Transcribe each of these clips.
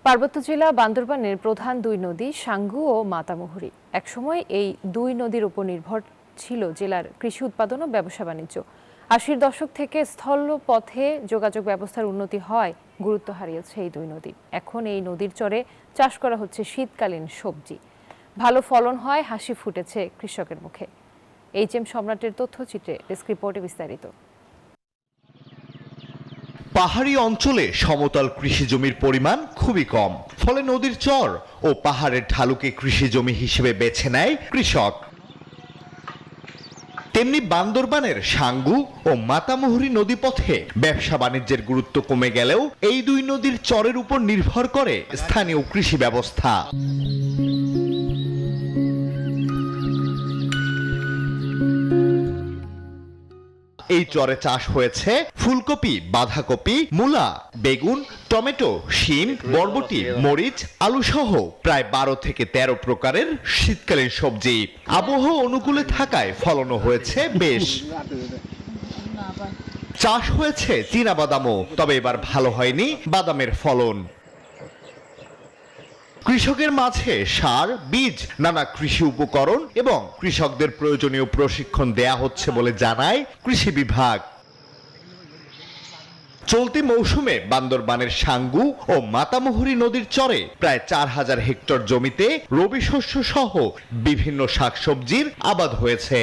পার্বত্য জেলা বান্দরবানের প্রধান দুই নদী সাঙ্গু ও মাতামুহুরী। একসময় এই দুই নদীর উপর নির্ভর ছিল জেলার কৃষি উৎপাদন ও ব্যবসা বাণিজ্য। ৮০-র দশক থেকে স্থলপথে যোগাযোগ ব্যবস্থার উন্নতি হয় গুরুত্ব হারিয়েছে এই দুই নদী। এখন এই নদীর চরে চাষ করা হচ্ছে শীতকালীন সবজি। ভালো ফলন হয়, হাসি ফুটেছে কৃষকের মুখে। এইচএম সম্রাটের তথ্যচিত্রে ডেস্ক রিপোর্টে বিস্তারিত। পাহাড়ি অঞ্চলে সমতল কৃষি জমির পরিমাণ খুবই কম, ফলে নদীর চর ও পাহাড়ের ঢালুকে কৃষি জমি হিসেবে বেছে নেয় কৃষক। তেমনি বান্দরবানের সাঙ্গু ও মাতামুহুরী নদীপথে ব্যবসা বাণিজ্যের গুরুত্ব কমে গেলেও এই দুই নদীর চরের উপর নির্ভর করে স্থানীয় কৃষি ব্যবস্থা। এই চরে চাষ হয়েছে ফুলকপি, বাঁধাকপি, মূলা, বেগুন, টমেটো, শিম, বরবটি, মরিচ, আলু সহ প্রায় ১২ থেকে ১৩ প্রকারের শীতকালীন সবজি। আবহাওয়া অনুকূলে থাকায় ফলনও হয়েছে বেশ। চাষ হয়েছে চীনাবাদামও, তবে এবার ভালো হয়নি বাদামের ফলন। কৃষকের মাঝে সার, বীজ, নানা কৃষি উপকরণ এবং কৃষকদের প্রয়োজনীয় প্রশিক্ষণ দেয়া হচ্ছে বলে জানায় কৃষি বিভাগ। চলতি মৌসুমে বান্দরবানের সাঙ্গু ও মাতামুহুরী নদীর চরে প্রায় ৪,০০০ হেক্টর জমিতে রবি শস্য সহ বিভিন্ন শাকসবজির আবাদ হয়েছে।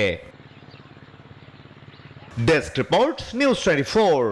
Desk report, news 24।